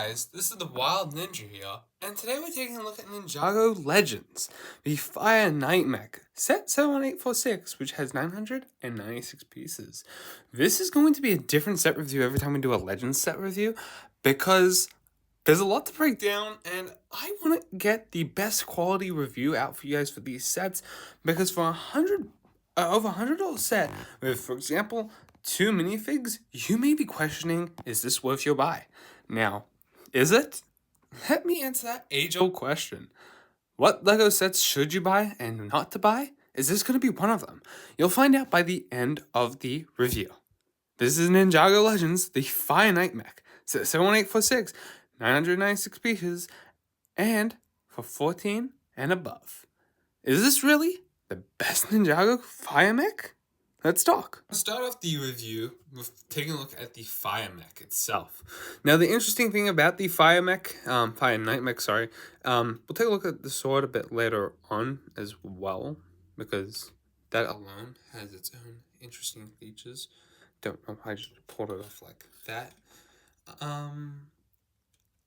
guys, this is the Wild Ninja here, and today we're taking a look at NINJAGO Legends, the Fire Knight Mech, set 71846, which has 996 pieces. This is going to be a different set review every time we do a Legends set review, because there's a lot to break down, and I want to get the best quality review out for you guys for these sets, because for over $100 set with, for example, 2 minifigs, you may be questioning, is this worth your buy? Now, is it? Let me answer that age-old question. What LEGO sets should you buy and not to buy? Is this going to be one of them? You'll find out by the end of the review. This is NINJAGO Legends, the Fire Knight Mech, set 71846, 996 pieces, and for 14 and above. Is this really the best NINJAGO Fire Mech? Let's talk. I'll start off the review with taking a look at the Fire Mech itself. Now, the interesting thing about the Fire Knight Mech, we'll take a look at the sword a bit later on as well, because that alone has its own interesting features. Don't know why I just pulled it off like that.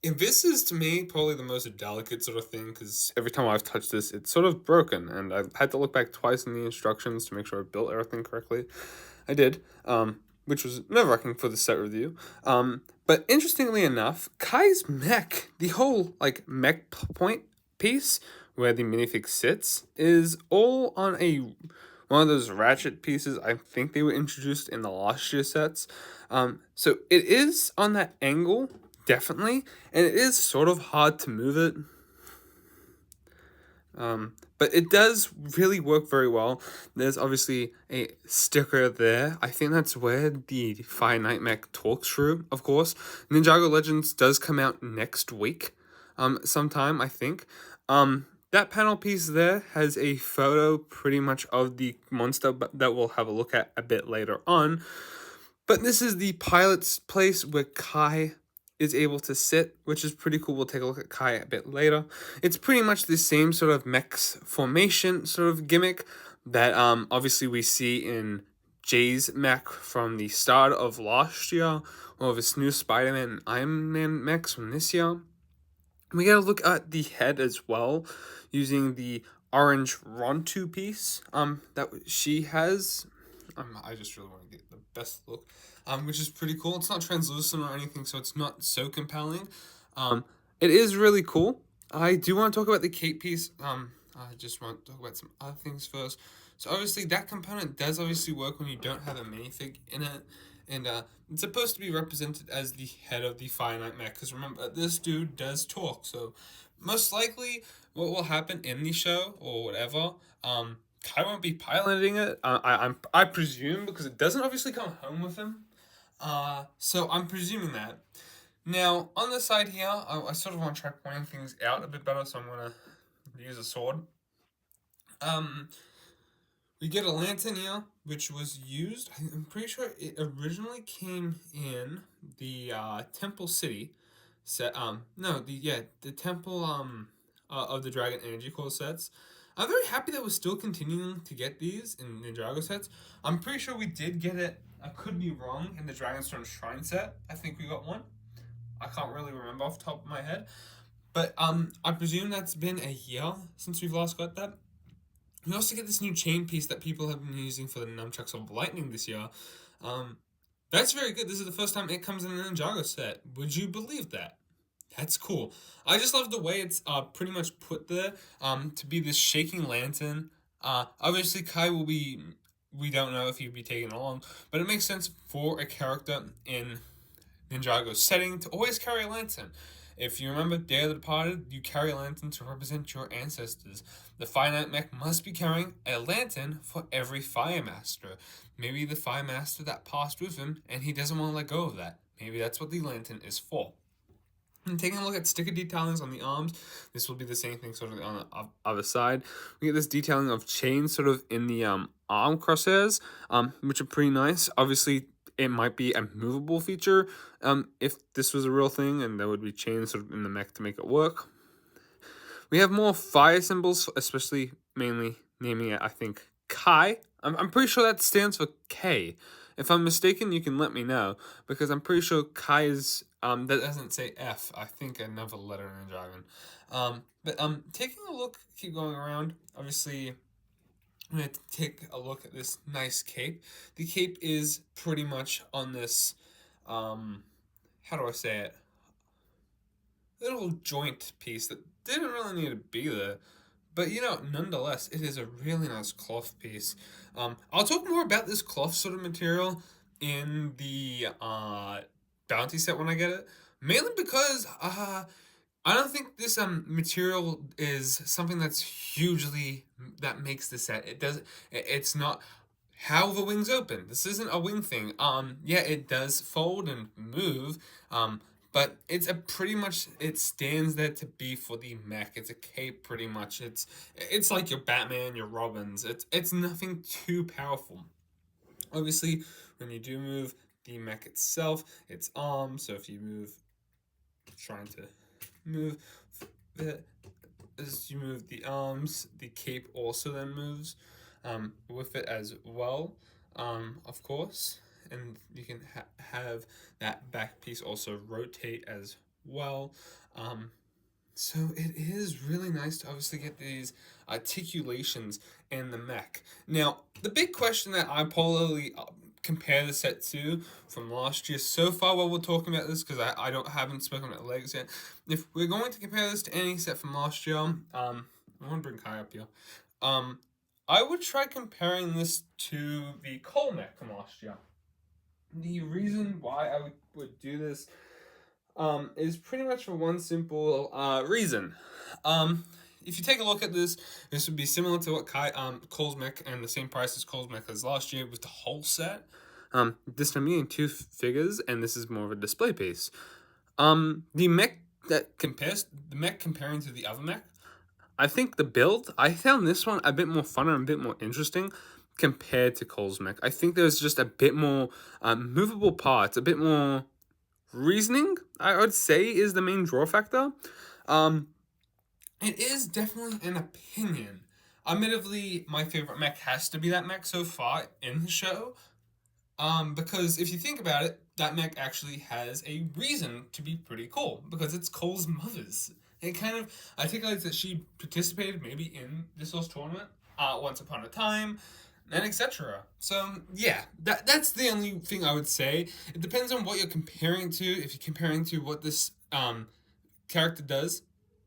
And this is, to me, probably the most delicate sort of thing, because every time I've touched this, it's sort of broken, and I've had to look back twice in the instructions to make sure I built everything correctly. I did, which was nerve-wracking for the set review. But interestingly enough, Kai's mech, the whole, mech point piece, where the minifig sits, is all on one of those ratchet pieces. I think they were introduced in the last year sets. So it is on that angle, definitely, and it is sort of hard to move it. But it does really work very well. There's obviously a sticker there. I think that's where the Fire Knight Mech talks through, of course. NINJAGO Legends does come out next week, sometime, I think. That panel piece there has a photo pretty much of the monster that we'll have a look at a bit later on. But this is the pilot's place where Kai is able to sit, which is pretty cool. We'll take a look at Kai a bit later. It's pretty much the same sort of mech's formation sort of gimmick that obviously we see in Jay's mech from the start of last year, or this new Spider-Man and Iron Man mechs from this year. We gotta look at the head as well, using the orange Rontu piece that she has. I just really want to get the best look, which is pretty cool. It's not translucent or anything, so it's not so compelling. It is really cool. I do want to talk about the cape piece. I just want to talk about some other things first. So obviously that component does obviously work when you don't have a minifig in it. And it's supposed to be represented as the head of the Fire Knight Mech, because remember, this dude does talk. So most likely what will happen in the show or whatever, Kai won't be piloting it, I presume, because it doesn't obviously come home with him. So I'm presuming that. Now, on the side here, I sort of want to try pointing things out a bit better, so I'm going to use a sword. We get a lantern here, which was used, I'm pretty sure it originally came in the Temple City set, the Temple of the Dragon Energy Core sets. I'm very happy that we're still continuing to get these in NINJAGO sets. I'm pretty sure we did get it, I could be wrong, in the Dragonstone Shrine set. I think we got one. I can't really remember off the top of my head. But I presume that's been a year since we've last got that. We also get this new chain piece that people have been using for the Nunchucks of Lightning this year. That's very good. This is the first time it comes in a NINJAGO set. Would you believe that? That's cool. I just love the way it's pretty much put there to be this shaking lantern. Obviously, Kai will be, we don't know if he'll be taken along, but it makes sense for a character in NINJAGO's setting to always carry a lantern. If you remember Day of the Departed, you carry a lantern to represent your ancestors. The Fire Knight Mech must be carrying a lantern for every Fire Master. Maybe the Fire Master that passed with him, and he doesn't want to let go of that. Maybe that's what the lantern is for. And taking a look at sticker detailing on the arms, this will be the same thing sort of on the other side. We get this detailing of chains sort of in the arm crosshairs, which are pretty nice. Obviously, it might be a movable feature if this was a real thing, and there would be chains sort of in the mech to make it work. We have more fire symbols, especially mainly naming it, I think, Kai. I'm pretty sure that stands for K. If I'm mistaken, you can let me know, because I'm pretty sure Kai is, that doesn't say F. I think another letter in Ninjago. But taking a look, keep going around, obviously, I'm going to take a look at this nice cape. The cape is pretty much on this, how do I say it? Little joint piece that didn't really need to be there. But nonetheless, it is a really nice cloth piece. I'll talk more about this cloth sort of material in the bounty set when I get it. Mainly because I don't think this material is something that makes the set. It's not how the wings open. This isn't a wing thing. Yeah, it does fold and move. But it's pretty much, it stands there to be for the mech. It's a cape pretty much. It's like your Batman, your Robins. It's nothing too powerful. Obviously, when you do move the mech itself, its arms. So if you move, trying to move as you move the arms, the cape also then moves with it as well, of course. And you can have that back piece also rotate as well. So it is really nice to obviously get these articulations in the mech. Now, the big question that I probably compare the set to from last year so far while we're talking about this, because I haven't spoken about legs yet. If we're going to compare this to any set from last year, I want to bring Kai up here. I would try comparing this to the Cole mech from last year. The reason why I would do this is pretty much for one simple reason. If you take a look at this would be similar to what Cole's mech, and the same price as Cole's mech as last year with the whole set. This time being 2 figures, and this is more of a display piece. The mech comparing to the other mech, I think the build, I found this one a bit more fun and a bit more interesting compared to Cole's mech. I think there's just a bit more movable parts, a bit more reasoning, I would say, is the main draw factor. It is definitely an opinion. Admittedly, my favorite mech has to be that mech so far in the show. Because if you think about it, that mech actually has a reason to be pretty cool, because it's Cole's mother's. It kind of articulates that she participated maybe in this little tournament once upon a time, and etc. So yeah, that's the only thing I would say. It depends on what you're comparing to. If you're comparing to what this character does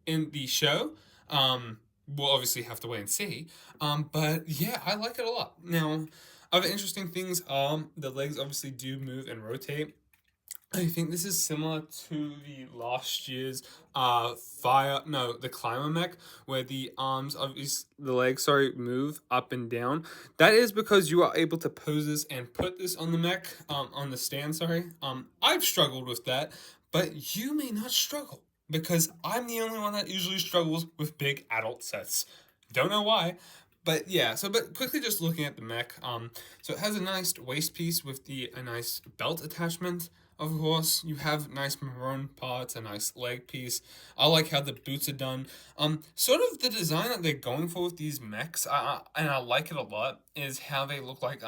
in the show, we'll obviously have to wait and see. But yeah, I like it a lot. Now, other interesting things, the legs obviously do move and rotate. I think this is similar to the last year's the climber mech, where the legs move up and down. That is because you are able to pose this and put this on the mech, on the stand, I've struggled with that, but you may not struggle, because I'm the only one that usually struggles with big adult sets. Don't know why. But yeah, but quickly just looking at the mech, so it has a nice waist piece with a nice belt attachment. Of course, you have nice maroon parts, a nice leg piece. I like how the boots are done. Sort of the design that they're going for with these mechs, and I like it a lot, is how they look like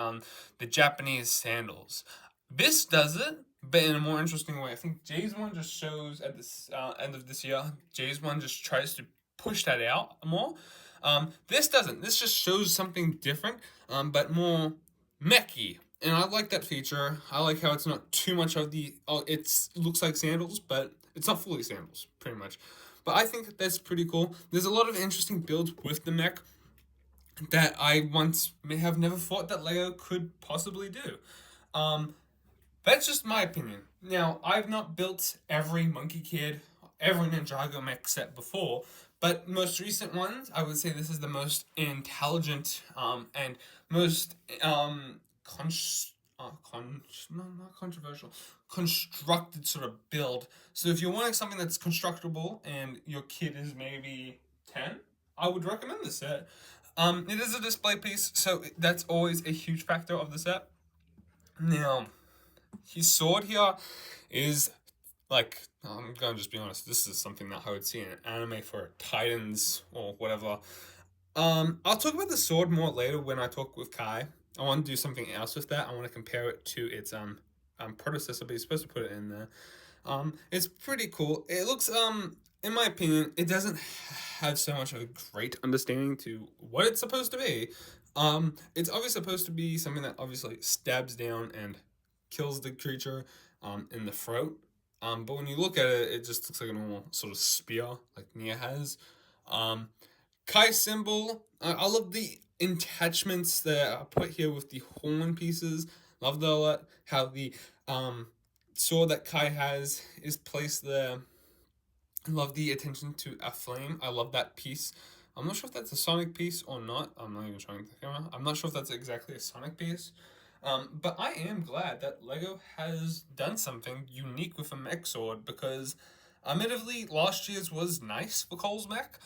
the Japanese sandals. This does it, but in a more interesting way. I think Jay's one just shows at this end of this year. Jay's one just tries to push that out more. This doesn't. This just shows something different, but more mechy. And I like that feature. I like how it's not too much of it looks like sandals, but it's not fully sandals, pretty much. But I think that's pretty cool. There's a lot of interesting builds with the mech that I once may have never thought that LEGO could possibly do. That's just my opinion. Now, I've not built every Monkey Kid, every Ninjago mech set before, but most recent ones, I would say this is the most intelligent and most constructed sort of build. So if you're wanting something that's constructible and your kid is maybe 10, I would recommend this set. It is a display piece, so that's always a huge factor of the set. Now, his sword here is like, I'm gonna just be honest, this is something that I would see in an anime for Titans or whatever. I'll talk about the sword more later when I talk with Kai. I want to do something else with that. I want to compare it to its predecessor, but you're supposed to put it in there. It's pretty cool. It looks in my opinion, it doesn't have so much of a great understanding to what it's supposed to be. It's obviously supposed to be something that obviously stabs down and kills the creature in the throat. But when you look at it, it just looks like a normal sort of spear, like Nia has. Kai symbol. I love the attachments that are put here with the horn pieces. Love the lot how the sword that Kai has is placed there. I love the attention to a flame. I love that piece. I'm not sure if that's a Sonic piece or not. I'm not even showing the camera. I'm not sure if that's exactly a Sonic piece. But I am glad that LEGO has done something unique with a mech sword because, admittedly, last year's was nice for Cole's mech.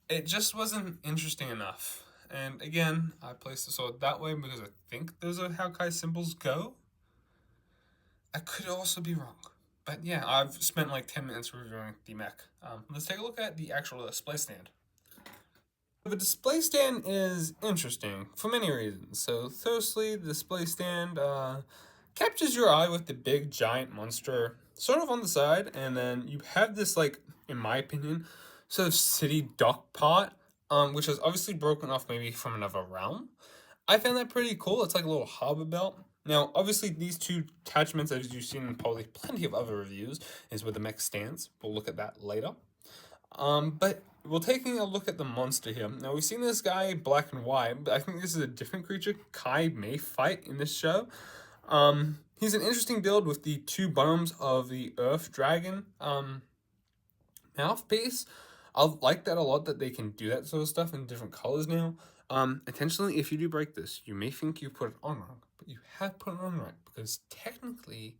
It just wasn't interesting enough. And again, I placed the sword that way because I think those are how Kai symbols go. I could also be wrong. But yeah, I've spent like 10 minutes reviewing the mech. Let's take a look at the actual display stand. The display stand is interesting for many reasons. So firstly, the display stand captures your eye with the big giant monster sort of on the side, and then you have this, like, in my opinion, sort of city dock part, which is obviously broken off maybe from another realm. I found that pretty cool. It's like a little harbor belt. Now, obviously, these two attachments, as you've seen in probably plenty of other reviews, is where the mech stands. We'll look at that later. But we're taking a look at the monster here. Now, we've seen this guy black and white, but I think this is a different creature Kai may fight in this show. He's an interesting build with the two bottoms of the Earth Dragon mouthpiece. I like that a lot, that they can do that sort of stuff in different colors now. Intentionally, if you do break this, you may think you put it on wrong, but you have put it on right, because technically,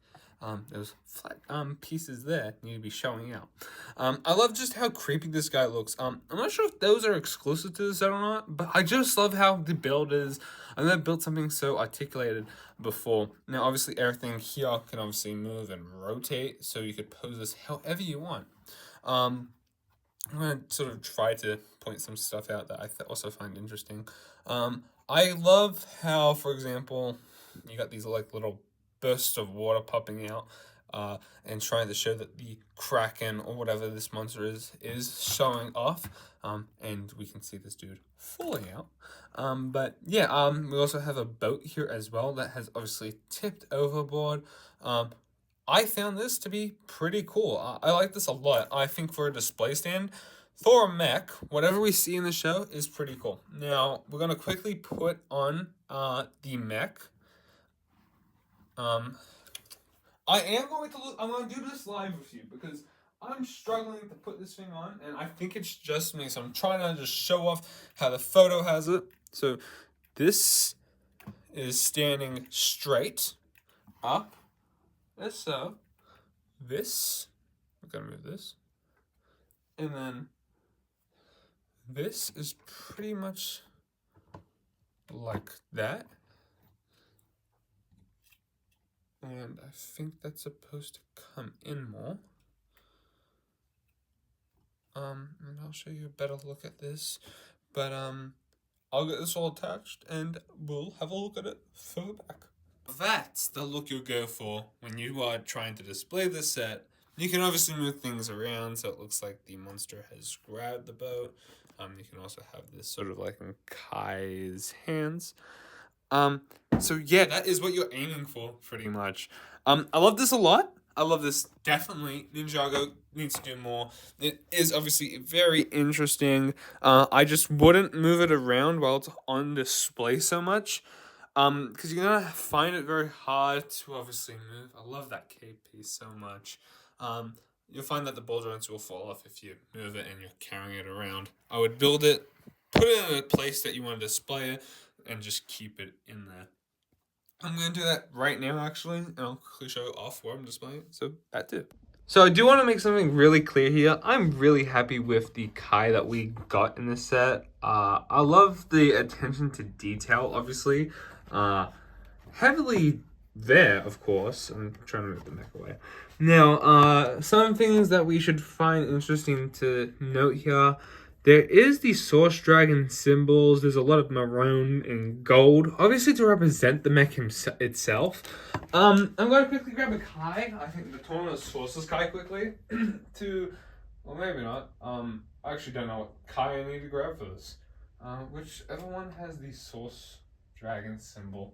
those flat pieces there need to be showing out. I love just how creepy this guy looks. I'm not sure if those are exclusive to the set or not, but I just love how the build is. I've never built something so articulated before. Now, obviously, everything here can obviously move and rotate, so you could pose this however you want. I'm going to sort of try to point some stuff out that I also find interesting. I love how, for example, you got these like little bursts of water popping out and trying to show that the Kraken or whatever this monster is showing off. And we can see this dude falling out. But yeah, we also have a boat here as well that has obviously tipped overboard. I found this to be pretty cool. I like this a lot. I think for a display stand, for a mech, whatever we see in the show is pretty cool. Now, we're going to quickly put on the mech. I'm going to do this live with you because I'm struggling to put this thing on, and I think it's just me. So I'm trying to just show off how the photo has it. So this is standing straight up. As so, this, I'm gonna move this, and then this is pretty much like that, and I think that's supposed to come in more. And I'll show you a better look at this, but I'll get this all attached, and we'll have a look at it further back. That's the look you'll go for when you are trying to display the set. You can obviously move things around so it looks like the monster has grabbed the boat. You can also have this sort of like in Kai's hands. So yeah, that is what you're aiming for pretty much. I love this a lot. I love this. Definitely Ninjago needs to do more. It is obviously very interesting. I just wouldn't move it around while it's on display so much. Because you're gonna find it very hard to obviously move. I love that cape piece so much. You'll find that the ball joints will fall off if you move it and you're carrying it around. I would build it, put it in a place that you want to display it, and just keep it in there. I'm gonna do that right now, actually, and I'll quickly show off where I'm displaying it. So that too. So I do want to make something really clear here. I'm really happy with the Kai that we got in this set. I love the attention to detail, obviously. Heavily there, of course. I'm trying to move the mech away. Now, some things that we should find interesting to note here. There is the Source Dragon symbols. There's a lot of maroon and gold, obviously to represent the mech itself. I'm going to quickly grab a Kai. I think the tournament sources Kai quickly to, well, maybe not. I actually don't know what Kai I need to grab for this. Whichever one has the Source Dragon symbol.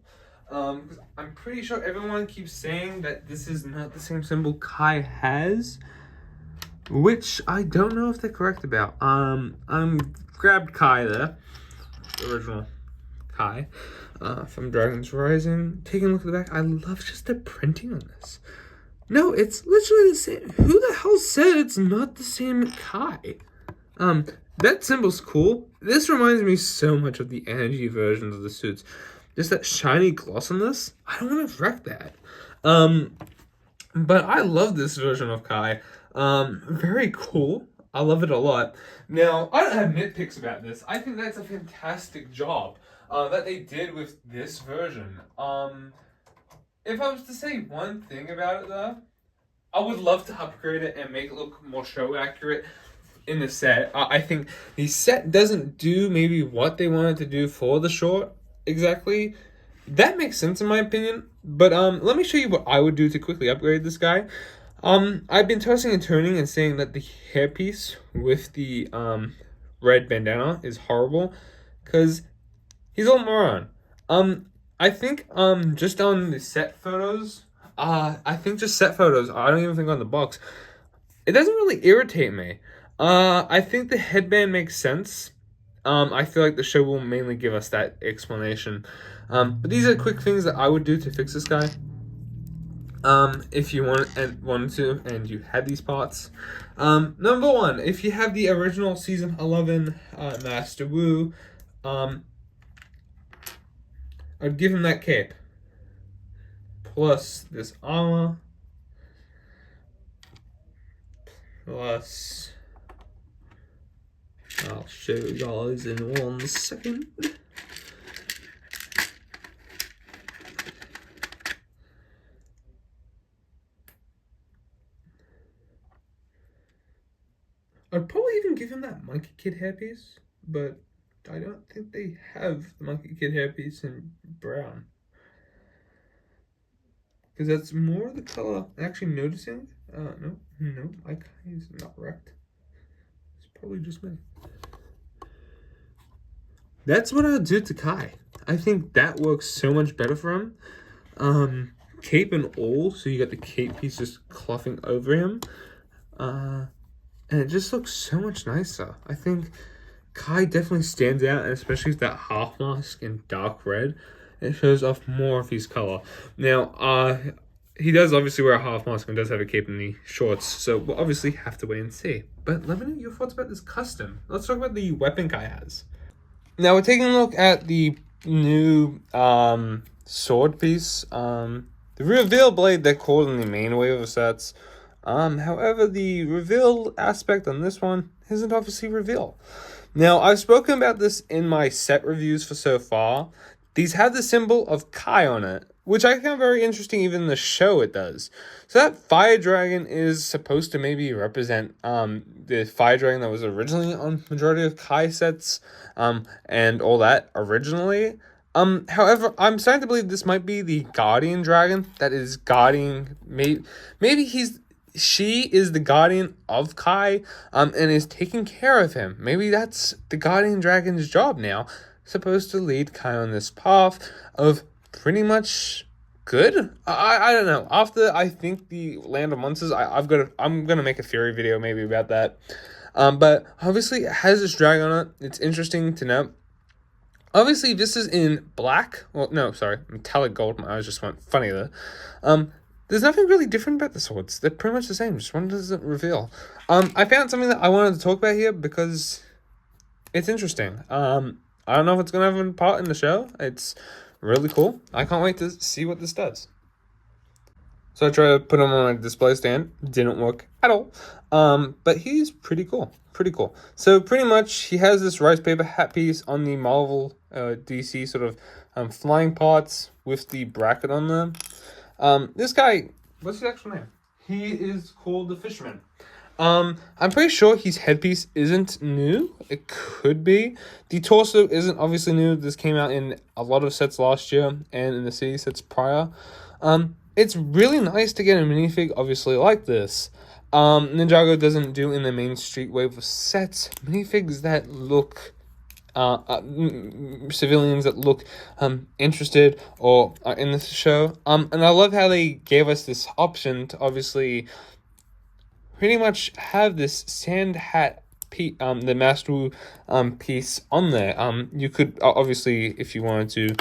Because I'm pretty sure everyone keeps saying that this is not the same symbol Kai has. Which I don't know if they're correct about. I'm grabbed Kai there, the original Kai, from Dragon's Rising. Taking a look at the back, I love just the printing on this. No, it's literally the same. Who the hell said it's not the same Kai? That symbol's cool. This reminds me so much of the energy versions of the suits. Just that shiny gloss on this. I don't want to wreck that. But I love this version of Kai. Very cool. I love it a lot. Now, I don't have nitpicks about this. I think that's a fantastic job that they did with this version. If I was to say one thing about it, though, I would love to upgrade it and make it look more show accurate in the set. I think the set doesn't do maybe what they wanted to do for the short exactly. That makes sense in my opinion. But let me show you what I would do to quickly upgrade this guy. I've been tossing and turning and saying that the hairpiece with the red bandana is horrible because he's all maroon. I think just on the set photos, I think just set photos, I don't even think on the box, it doesn't really irritate me. I think the headband makes sense. I feel like the show will mainly give us that explanation. But these are quick things that I would do to fix this guy. If you wanted to, and you had these parts. Number one, if you have the original Season 11 Master Wu, I'd give him that cape. Plus this armor. Plus, I'll show you guys in 1 second. I'd probably even give him that Monkey Kid hairpiece, but I don't think they have the Monkey Kid hairpiece in brown. Because that's more the color I'm actually noticing. No, my Kai is not wrecked. It's probably just me. That's what I'll do to Kai. I think that works so much better for him. Cape and all, so you got the cape piece just clothing over him. And it just looks so much nicer. I think Kai definitely stands out, and especially with that half mask in dark red, it shows off more of his color. Now, he does obviously wear a half mask and does have a cape in the shorts, so we'll obviously have to wait and see. But let me know your thoughts about this custom. Let's talk about the weapon Kai has. Now, we're taking a look at the new sword piece. The reveal blade they're called in the main wave of sets. However, the reveal aspect on this one isn't obviously reveal. Now, I've spoken about this in my set reviews for so far. These have the symbol of Kai on it, which I find very interesting. Even in the show it does. So that fire dragon is supposed to maybe represent the fire dragon that was originally on majority of Kai sets and all that originally. However, I'm starting to believe this might be the guardian dragon that is guarding. Maybe she is the guardian of Kai, and is taking care of him. Maybe that's the guardian dragon's job now, supposed to lead Kai on this path of pretty much good. I don't know. After I think the Land of Monsters, I'm gonna make a theory video maybe about that. But obviously it has this dragon on it. It's interesting to know. Obviously, this is in black. Well, no, sorry, metallic gold. My eyes just went funny there. There's nothing really different about the swords. They're pretty much the same. Just one doesn't reveal. I found something that I wanted to talk about here because it's interesting. I don't know if it's going to have a part in the show. It's really cool. I can't wait to see what this does. So I tried to put him on a display stand. Didn't work at all. But he's pretty cool. Pretty cool. So pretty much he has this rice paper hat piece on the Marvel DC sort of flying parts with the bracket on them. This guy, what's his actual name? He is called the Fisherman. I'm pretty sure his headpiece isn't new. It could be. The torso isn't obviously new. This came out in a lot of sets last year and in the city sets prior. It's really nice to get a minifig obviously like this. Ninjago doesn't do in the main street wave of sets minifigs that look civilians that look interested or are in this show. And I love how they gave us this option to obviously pretty much have this sand hat the Master Wu piece on there. You could obviously, if you wanted to,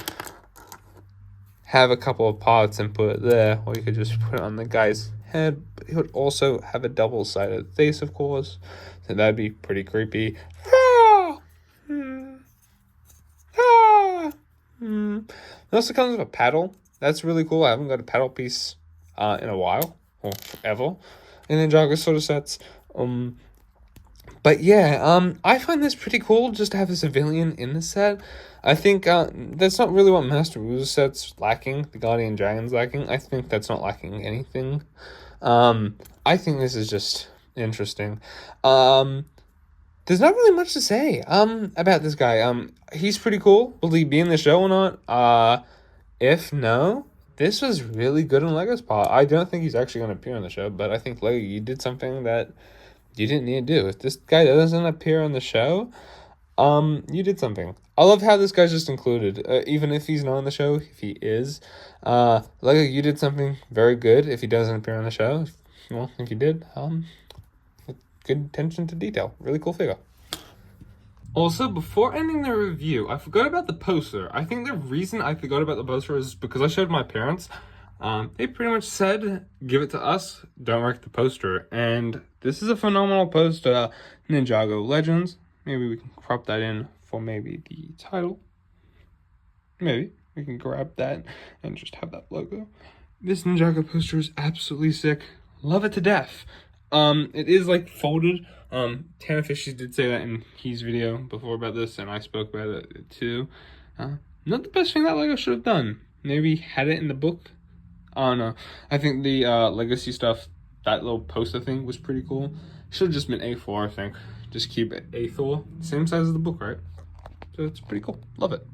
have a couple of parts and put it there, or you could just put it on the guy's head. But he would also have a double-sided face, of course, so that'd be pretty creepy. It also comes with a paddle. That's really cool. I haven't got a paddle piece in a while, or forever, in Ninjago sort of sets. But yeah, I find this pretty cool just to have a civilian in the set. I think that's not really what Master Wu's set's lacking. The Guardian Dragon's lacking. I think that's not lacking anything. I think this is just interesting. There's not really much to say about this guy. He's pretty cool. Will he be in the show or not? If no, this was really good on Lego's part. I don't think he's actually going to appear on the show, but I think Lego, you did something that you didn't need to do. If this guy doesn't appear on the show, you did something. I love how this guy's just included, even if he's not on the show. If he is, Lego, you did something very good. If he doesn't appear on the show, well, if you did, good attention to detail. Really cool figure. Also, before ending the review, I forgot about the poster. I think the reason I forgot about the poster is because I showed my parents. They pretty much said, give it to us, don't wreck the poster. And this is a phenomenal poster, Ninjago Legends. Maybe we can crop that in for maybe the title. Maybe we can grab that and just have that logo. This Ninjago poster is absolutely sick. Love it to death. It is like folded. Tanner Fishy did say that in his video before about this, and I spoke about it too. Not the best thing that Lego should have done. Maybe had it in the book. I don't know. I think the legacy stuff, that little poster thing was pretty cool. Should have just been A4, I think. Just keep it A4, same size as the book, right? So it's pretty cool. Love it.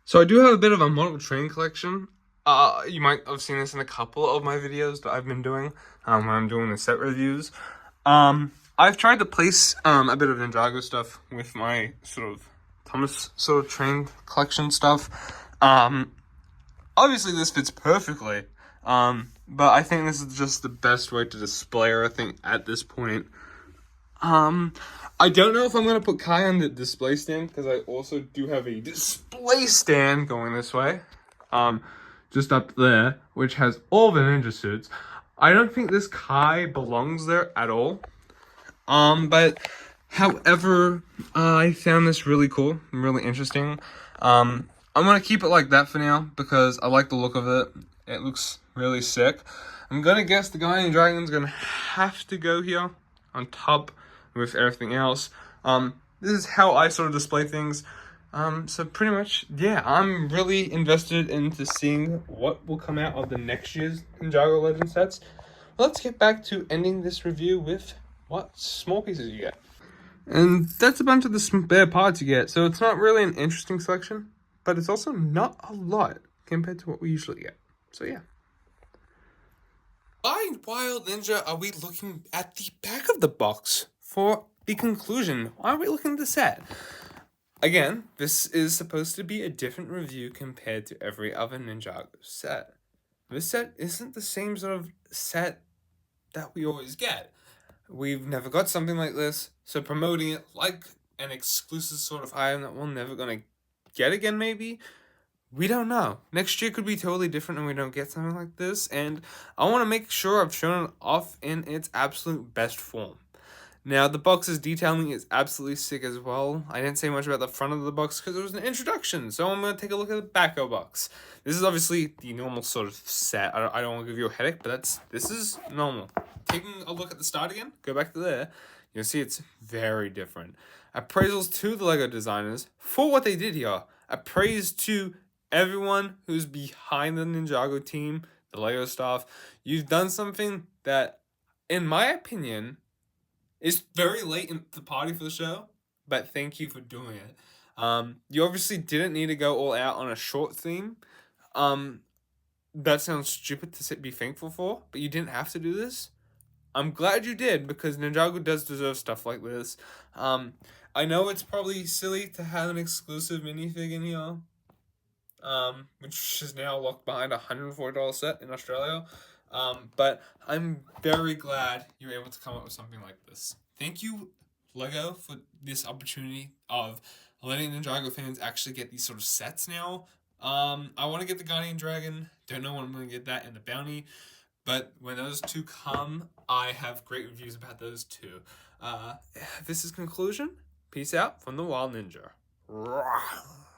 So I do have a bit of a model train collection. You might have seen this in a couple of my videos that I've been doing when I'm doing the set reviews. I've tried to place a bit of Ninjago stuff with my sort of Thomas sort of train collection stuff. Obviously this fits perfectly, but I think this is just the best way to display everything at this point. I don't know if I'm going to put Kai on the display stand, because I also do have a display stand going this way. Just up there, which has all the ninja suits. I don't think this Kai belongs there at all. But however, I found this really cool and really interesting. I'm going to keep it like that for now, because I like the look of it. It looks really sick. I'm going to guess the Guardian Dragon's going to have to go here on top with everything else. This is how I sort of display things. So pretty much, yeah, I'm really invested into seeing what will come out of the next year's Ninjago Legends sets. Let's get back to ending this review with what small pieces you get. And that's a bunch of the spare parts you get. So it's not really an interesting selection, but it's also not a lot compared to what we usually get. So yeah. Why in Wild Ninja are we looking at the back of the box for the conclusion? Why are we looking at the set? Again, this is supposed to be a different review compared to every other Ninjago set. This set isn't the same sort of set that we always get. We've never got something like this, so promoting it like an exclusive sort of item that we're never going to get again, maybe? We don't know. Next year could be totally different and we don't get something like this, and I want to make sure I've shown it off in its absolute best form. Now, the box's detailing is absolutely sick as well. I didn't say much about the front of the box because it was an introduction, so I'm going to take a look at the back of the box. This is obviously the normal sort of set. I don't want to give you a headache, but this is normal. Taking a look at the start again, go back to there, you'll see it's very different. Appraisals to the LEGO designers for what they did here. A praise to everyone who's behind the Ninjago team, the LEGO staff. You've done something that, in my opinion, It's very late in the party for the show, but thank you for doing it. You obviously didn't need to go all out on a short theme. Um, that sounds stupid to be thankful for, but you didn't have to do this. I'm glad you did because Ninjago does deserve stuff like this. I know it's probably silly to have an exclusive minifig in here, which is now locked behind a $140 set in Australia. But I'm very glad you were able to come up with something like this. Thank you, LEGO, for this opportunity of letting Ninjago fans actually get these sort of sets now. I want to get the Guardian Dragon. Don't know when I'm going to get that and the Bounty. But when those two come, I have great reviews about those two. This is conclusion. Peace out from the Wild Ninja.